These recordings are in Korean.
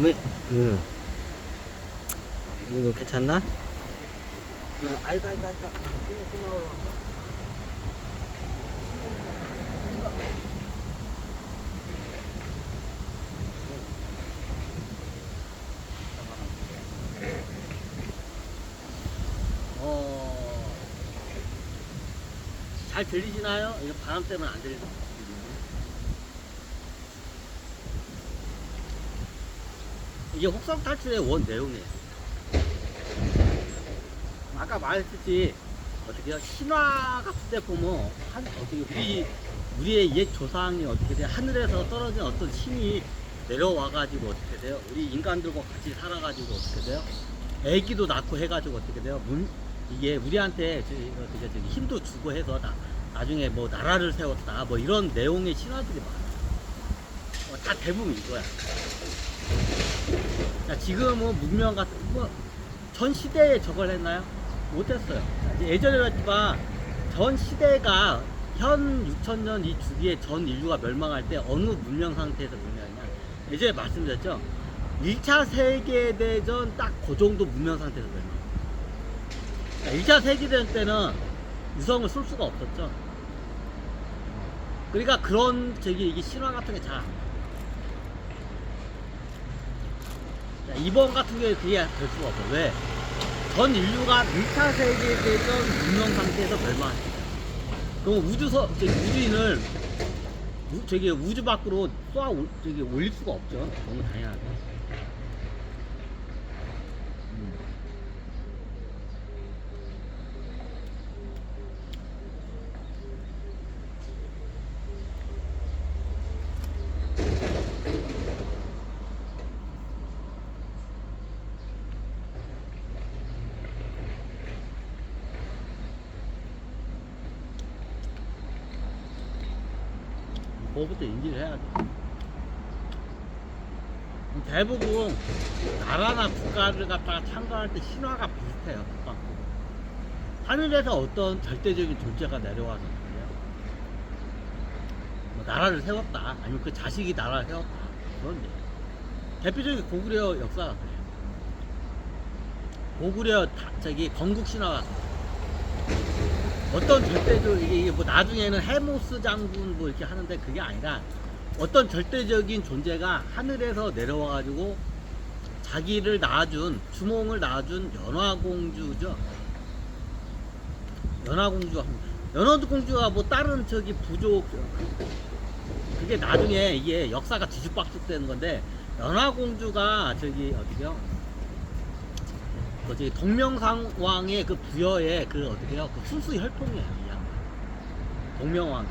왜? 응. 이거 괜찮나? 응, 아이고. 고마워. 잘 들리시나요? 이거 바람 때문에 안 들리죠? 이게 혹성 탈출의 원 내용이에요. 아까 말했듯이 어떻게요? 신화 같은 때 보면 어떻게 우리의 옛 조상이 어떻게 돼요? 하늘에서 떨어진 어떤 신이 내려와가지고 어떻게 돼요? 우리 인간들과 같이 살아가지고 어떻게 돼요? 애기도 낳고 해가지고 어떻게 돼요? 이게 우리한테 어떻게 힘도 주고 해서 나중에 뭐 나라를 세웠다 뭐 이런 내용의 신화들이 많아. 다 대부분 이거야. 자, 지금은 문명 같은 전 시대에 저걸 했나요? 못했어요. 예전에였지만 전 시대가 현 6000년 이 주기에 전 인류가 멸망할 때 어느 문명 상태에서 멸망했냐? 예전에 말씀드렸죠. 1차 세계대전 딱 그 정도 문명 상태에서 멸망. 1차 세계대전 때는 유성을 쏠 수가 없었죠. 그러니까 그런 이게 신화 같은 게 잘 안 나와요. 이번 같은 경우에 그게 될 수가 없어. 왜? 전 인류가 1차 세계대전 문명 상태에서 멸망했어요. 그럼 우주인을 우주 밖으로 올릴 수가 없죠. 너무 당연하게. 그거부터 인지를 해야 돼. 대부분 나라나 국가를 갖다가 참가할 때 신화가 비슷해요. 하늘에서 어떤 절대적인 존재가 내려와서 뭐 나라를 세웠다, 아니면 그 자식이 나라를 세웠다, 그런 게 대표적인 고구려 역사가 그래요. 고구려 건국 신화가 어떤 절대적 이게 뭐 나중에는 해모스 장군 뭐 이렇게 하는데 그게 아니라 어떤 절대적인 존재가 하늘에서 내려와 가지고 자기를 낳아준 주몽을 낳아준 연화공주죠. 연화공주가 뭐 다른 부족 그게 나중에 이게 역사가 뒤죽박죽되는 건데 연화공주가 어디요? 동명상왕의 그 부여의 어떻게요? 그 순수 혈통이에요, 이 양반. 동명왕.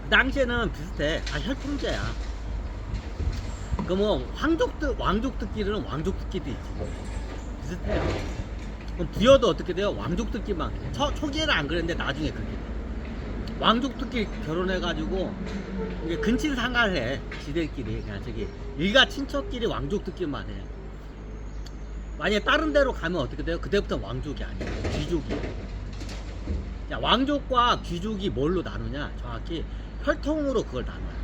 그 당시에는 비슷해. 다 혈통제야. 왕족들끼리는 왕족들끼리 있지. 비슷해요. 그럼 부여도 어떻게 돼요? 왕족들끼리만. 초기에는 안 그랬는데 나중에 그렇게 돼. 왕족들끼리 결혼해가지고 이게 근친상간을 해. 지들끼리 그냥 일가 친척끼리 왕족들끼리만 해. 만약에 다른 데로 가면 어떻게 돼요? 그때부터 왕족이 아니에요. 귀족이에요. 자, 왕족과 귀족이 뭘로 나누냐? 정확히 혈통으로 그걸 나눠요.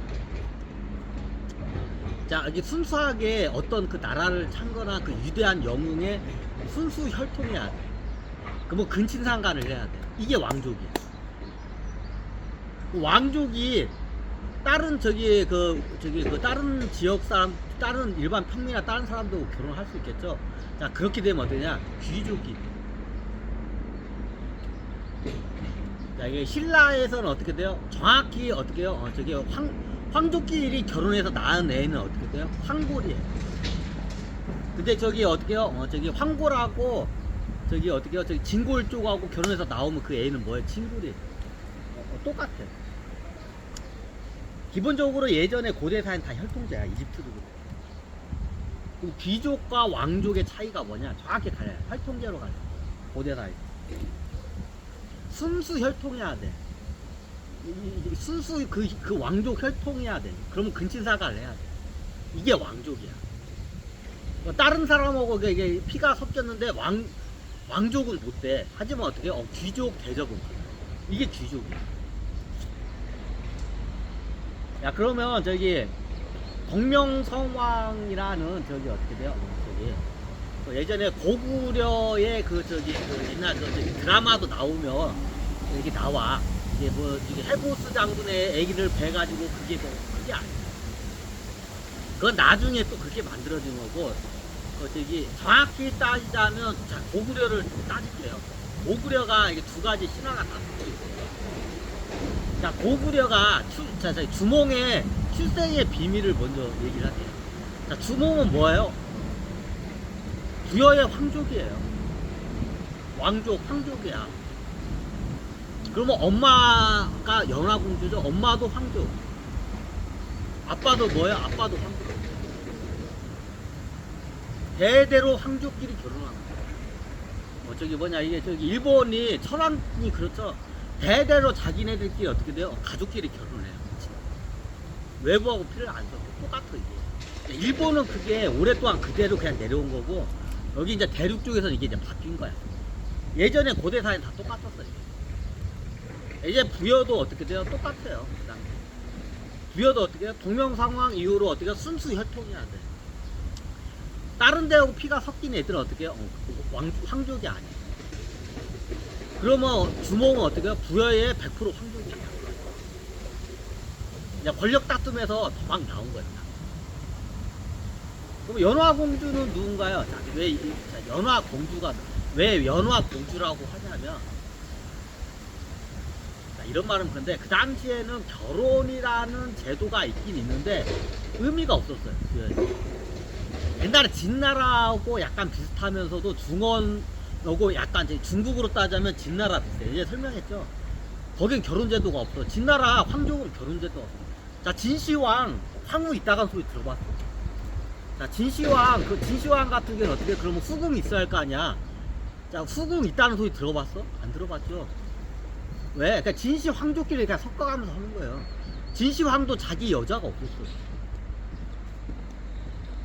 자, 이게 순수하게 어떤 그 나라를 창건한 그 위대한 영웅의 순수 혈통이야 돼. 그 근친상간을 해야 돼. 이게 왕족이에요. 왕족이 다른 다른 지역 사람, 다른 일반 평민이나 다른 사람도 결혼할 수 있겠죠. 자, 그렇게 되면 어떠냐? 귀족이. 자, 이게 신라에서는 어떻게 돼요? 정확히 어떻게 해요? 황족끼리 결혼해서 낳은 애는 어떻게 돼요? 황골이에요. 근데 어떻게 해요? 황골하고 어떻게 해요? 진골 쪽하고 결혼해서 나오면 그 애는 뭐예요? 진골이에요. 똑같아요. 기본적으로 예전에 고대사는 다 혈통제야. 이집트도 그렇고. 귀족과 왕족의 차이가 뭐냐? 정확히 갈려요. 혈통제로 갈려요. 고대사에서. 순수 혈통이어야 돼. 순수 그 왕족 혈통이어야 돼. 그러면 근친상간을 해야 돼. 이게 왕족이야. 다른 사람하고 이게 피가 섞였는데 왕족은 못 돼. 하지만 어떻게 해요? 귀족 대접은 이게 귀족이야. 야, 그러면 동명성왕이라는 저기 어떻게 돼요? 저기 그 예전에 고구려의 그 옛날 드라마도 나오면 이게 나와. 이게 뭐 이게 해보스 장군의 아기를 베가지고 그게 뭐 그게 아니야. 그건 나중에 또 그렇게 만들어진 거고. 그 저기 정확히 따지자면 자, 고구려를 따질게요. 고구려가 이게 두 가지 신화가 다 섞여 있어요. 자, 고구려가 주몽의 출생의 비밀을 먼저 얘기를 할게요. 자, 주몽은 뭐예요? 부여의 황족이에요. 왕족, 황족이야. 그러면 엄마가 연화공주죠. 엄마도 황족. 아빠도 뭐예요? 아빠도 황족. 대대로 황족끼리 결혼하는 거예요. 저기 뭐냐, 이게 저기 일본이 천황이 그렇죠. 대대로 자기네들끼리 어떻게 돼요? 가족끼리 결혼해요. 외부하고 필요를 안 써. 똑같아, 이게. 일본은 그게 오랫동안 그대로 그냥 내려온 거고, 여기 이제 대륙 쪽에서 이게 이제 바뀐 거야. 예전에 고대사엔 다 똑같았어요. 이제 부여도 어떻게 돼요? 똑같아요. 그다음에 부여도 어떻게 해요? 동명상황 이후로 어떻게 해요? 순수 혈통이야 돼. 다른 데하고 피가 섞인 애들은 어떻게 해요? 황족이 아니야. 그러면 주몽은 어떻게 해요? 부여의 100% 황족이야. 그냥 권력 다툼에서 더 막 나온 거야. 그럼 연화공주는 누군가요? 자, 왜 연화공주가 왜 연화공주라고 하냐면, 자, 이런 말은 그런데 그 당시에는 결혼이라는 제도가 있긴 있는데 의미가 없었어요. 옛날에 진나라하고 약간 비슷하면서도 중원하고 약간 중국으로 따자면 진나라 비슷해. 이제 설명했죠. 거긴 결혼제도가 없어. 진나라 황족은 결혼제도 없어. 자, 진시황 황후 있다간 소리 들어봤어. 자, 진시황 진시황 같은 경우는 어떻게, 그러면 후궁이 있어야 할 거 아니야. 자, 후궁 있다는 소리 들어봤어? 안 들어봤죠. 왜? 그러니까 진시 황족끼리 그냥 섞어가면서 하는 거예요. 진시 황도 자기 여자가 없었어.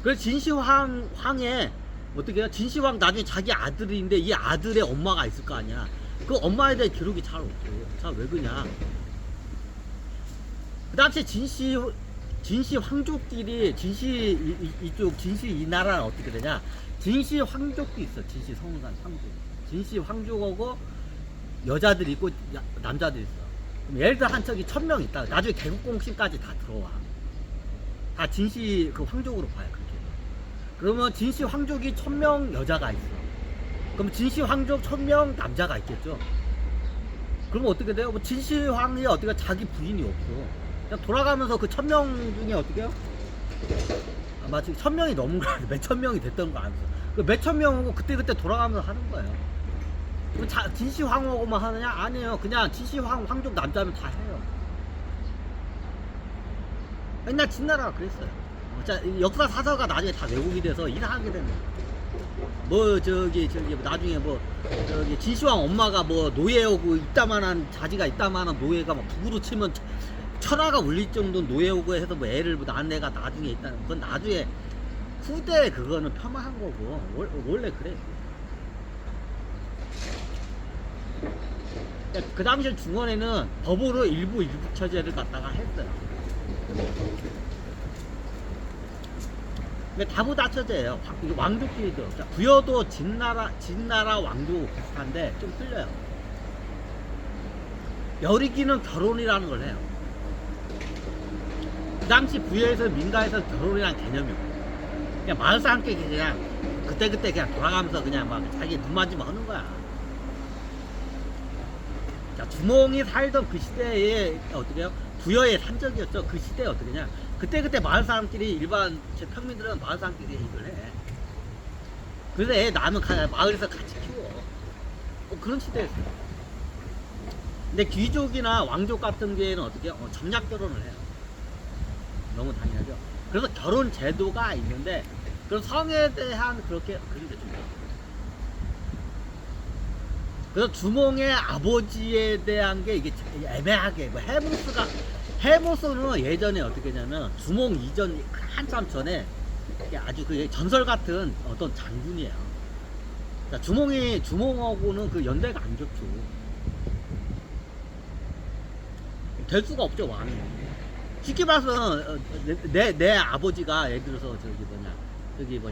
그래서 진시 황에 어떻게 해요? 진시 황 나중에 자기 아들인데 이 아들의 엄마가 있을 거 아니야. 그 엄마에 대한 기록이 잘 없어. 자, 왜 그러냐? 그 당시에 진시 황족끼리 이쪽 진시 이 나라는 어떻게 되냐? 진시 황족도 있어. 진시 성산 황족. 진시 황족하고 여자들이 있고 남자들이 있어. 그럼 예를 들어 한 척이 1000명 있다. 나중에 개국공신까지 다 들어와. 다 진시 그 황족으로 봐요. 그렇게. 그러면 진시 황족이 1000명 여자가 있어. 그럼 진시 황족 1000명 남자가 있겠죠. 그러면 어떻게 돼요? 뭐 진시 황이 어떻게 자기 부인이 없어. 그냥 돌아가면서 그 1000명 중에 어떻게 해요? 아마 지금 1000명이 넘은 거 아니야. 몇천 명이 됐던 거 아니야. 그 몇천 명하고 그때 돌아가면서 하는 거예요. 진시 황후하고만 하느냐? 아니에요. 그냥 진시 황족 남자면 다 해요. 옛날 진나라가 그랬어요. 자, 역사 사서가 나중에 다 왜곡이 돼서 일하게 되는 거예요. 뭐 저기 나중에 뭐 저기 진시황 엄마가 뭐 노예오고 이따만한 자지가 이따만한 노예가 막 북으로 치면 천하가 울릴 정도 노예오고 해서 뭐 애를 뭐 낳은 애가 나중에 있다는 건 나중에 후대 그거는 폄하한 거고 원래 그래. 그 당시 중원에는 법으로 일부 처제를 갖다가 했어요. 근데 다부다 처제예요. 왕족끼리도. 부여도 진나라 왕족 비슷한데 좀 틀려요. 여리기는 결혼이라는 걸 해요. 그 당시 부여에서 민가에서 결혼이란 개념이 없어요. 그냥 마을 사람끼리 그냥 그때 그냥 돌아가면서 그냥 막 자기 눈 맞으면 하는 거야. 자, 주몽이 살던 그 시대에 어떻게 해요? 부여의 산적이었죠. 그 시대에 어떻게냐? 그때 마을 사람끼리 일반 평민들은 마을 사람끼리 이걸 해. 그래서 애 낳으면 마을에서 같이 키워. 그런 시대였어요. 근데 귀족이나 왕족 같은 경우에는 어떻게 해요? 점약 결혼을 해요. 너무 당연하죠. 그래서 결혼 제도가 있는데 그런 성에 대한 그렇게 그런 게 좀. 그래서 주몽의 아버지에 대한 게 이게 애매하게 뭐 해보스는 예전에 어떻게 했냐면 주몽 이전 한참 전에 아주 그 전설 같은 어떤 장군이에요. 자, 주몽하고는 그 연대가 안 좋죠. 될 수가 없죠, 왕이. 쉽게 봐서 내 아버지가 예를 들어서 저기 뭐냐 저기 이게 뭐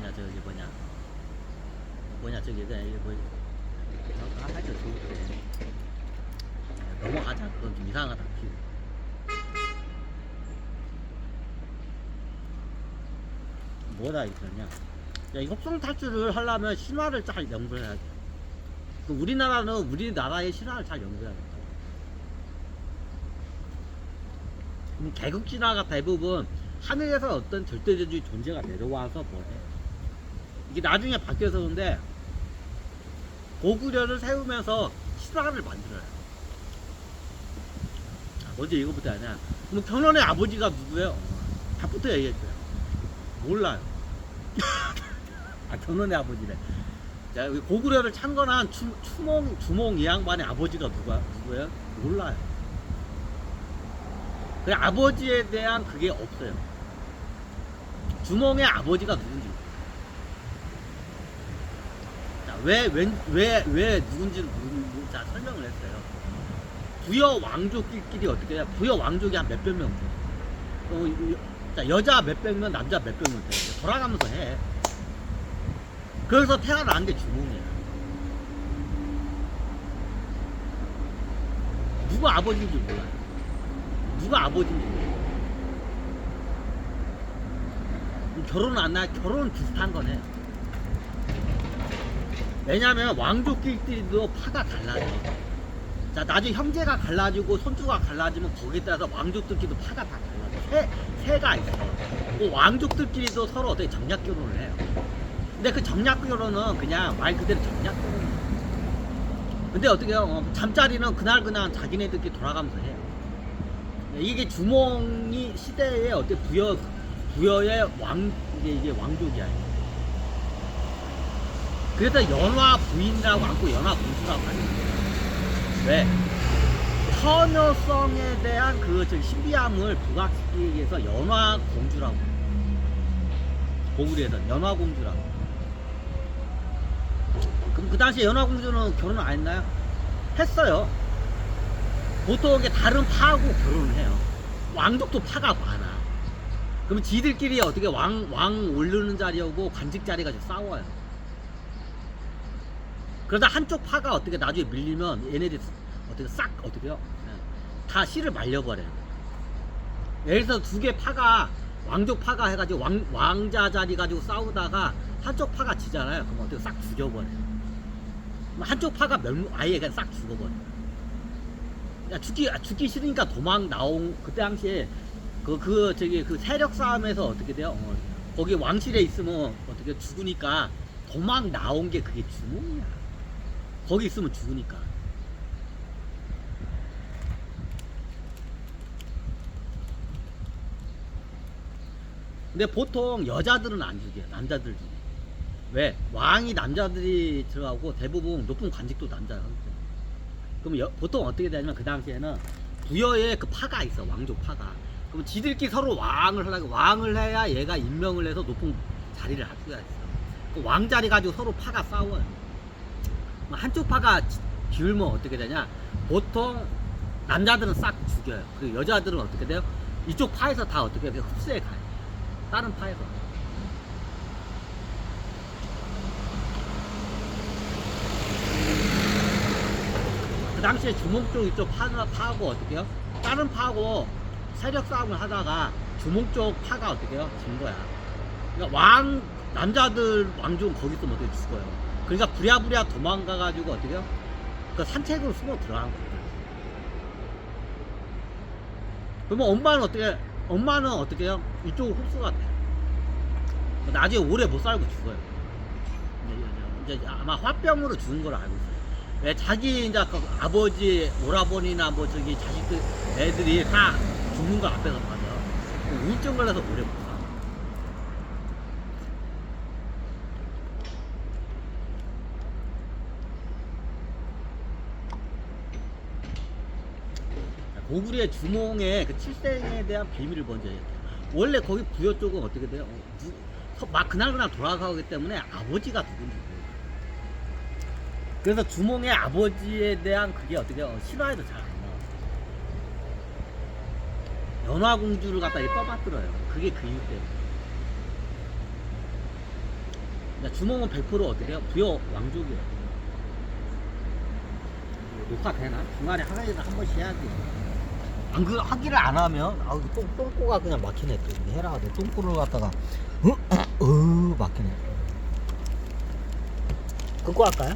하여튼 좋은데 넘어가자. 그건 좀 이상하다. 뭐다 있었냐? 야, 이 협동 탈출을 하려면 신화를 잘 연구해야 돼. 우리나라는 우리나라의 신화를 잘 연구해야 돼. 개국 신화가 대부분 하늘에서 어떤 절대적인 존재가 내려와서 뭐해. 이게 나중에 바뀌어서 그런데 고구려를 세우면서 신화를 만들어요. 먼저 이거부터 하냐? 그럼 견훤의 아버지가 누구예요? 답부터 얘기했어요. 몰라요. 아, 견훤의 아버지래. 자, 고구려를 창건한 주몽 이 양반의 아버지가 누구예요? 몰라요. 그 아버지에 대한 그게 없어요. 주몽의 아버지가 누군지. 자, 왜 누군지를 자, 설명을 했어요. 부여 왕족끼리 어떻게 해요? 부여 왕족이 한 몇백 명 돼요. 자, 여자 몇백 명, 남자 몇백 명 돼요. 돌아가면서 해. 그래서 태어난 게 주몽이에요. 누가 아버지인지 몰라요. 누가 아버지인지 몰라요. 결혼은 안 나요. 결혼은 비슷한 거네. 왜냐면 왕족끼리도 파가 달라요. 자, 나중에 형제가 갈라지고 손주가 갈라지면 거기에 따라서 왕족들끼리도 파가 다 달라져. 새가 있어. 그 왕족들끼리도 서로 어떻게 정략 결혼을 해요. 근데 그 정략 결혼은 그냥 말 그대로 정략 결혼이에요. 근데 어떻게 해요? 잠자리는 그날 자기네들끼리 돌아가면서 해요. 이게 주몽이 시대의 어떤 부여의 이게 왕족이야. 그래서 연화 부인이라고 하고 연화 공주라고 하는 거예요. 왜? 처녀성에 대한 그 신비함을 부각시키기 위해서 연화 공주라고. 고구려에서 연화 공주라고. 그럼 그 당시에 연화 공주는 결혼 안 했나요? 했어요. 보통 이게 다른 파하고 결혼을 해요. 왕족도 파가 많아. 그럼 지들끼리 어떻게 왕 오르는 자리하고 관직 자리가 좀 싸워요. 그러다 한쪽 파가 어떻게 나중에 밀리면 얘네들이 어떻게 싹 어떻게요? 다 씨를 말려버려요. 예를 들어서 두 개 파가 왕족 파가 해가지고 왕자 자리 가지고 싸우다가 한쪽 파가 지잖아요. 그럼 어떻게 싹 죽여버려요. 한쪽 파가 아예 그냥 싹 죽어버려요. 죽기 싫으니까 도망 나온 그 당시에 그 세력 싸움에서 어떻게 돼요? 거기 왕실에 있으면 어떻게 죽으니까 도망 나온 게 그게 주몽이야. 거기 있으면 죽으니까. 근데 보통 여자들은 안 죽여요. 남자들 죽여요. 왜? 왕이 남자들이 들어가고 대부분 높은 관직도 남자가 하기 때문에. 그럼 보통 어떻게 되냐면 그 당시에는 부여에 그 파가 있어. 왕족 파가. 그럼 지들끼리 서로 왕을 하려고 왕을 해야 얘가 임명을 해서 높은 자리를 할 수가 있어. 그 왕자리 가지고 서로 파가 싸워요. 한쪽 파가 기울면 어떻게 되냐? 보통 남자들은 싹 죽여요. 그리고 여자들은 어떻게 돼요? 이쪽 파에서 다 어떻게 돼요? 흡수해 가요. 다른 파에서. 그 당시에 주몽 쪽 이쪽 파하고 어떻게 해요? 다른 파하고 세력 싸움을 하다가 주몽 쪽 파가 어떻게 해요? 진 거야. 그러니까 남자들 왕족은 거기 있으면 어떻게 죽어요. 그러니까 부랴부랴 도망가가지고 어떻게 해요? 그 산책으로 숨어 들어간 거예요. 그러면 엄마는 어떻게 해요? 이쪽으로 흡수가 돼요. 나중에 오래 못 살고 죽어요. 이제 아마 화병으로 죽은 걸로 알고 있어요. 왜 자기 이제 그 아버지, 오라버니나 뭐 저기 자식들 애들이 다 죽는 거 앞에서 봐서 우울증 걸려서 오래 못 살아. 고구려의 주몽의 그 칠생에 대한 비밀을 먼저 얘기해요. 원래 거기 부여 쪽은 어떻게 돼요? 막 그날 돌아가기 때문에 아버지가 누군지 모르겠어요. 그래서 주몽의 아버지에 대한 그게 어떻게 신화에도 잘 안 나와요. 연화공주를 갖다 이렇게 떠받들어요. 그게 그 이유 때문에. 그러니까 주몽은 100% 어떻게 해요? 부여 왕족이에요. 녹화 되나? 중간에 하나에는 한 번씩 해야지. 안 그 하기를 안 하면 똥꼬가 그냥 막히네. 또 해라가 내 똥꼬를 갖다가 막히네. 끊고 할까요?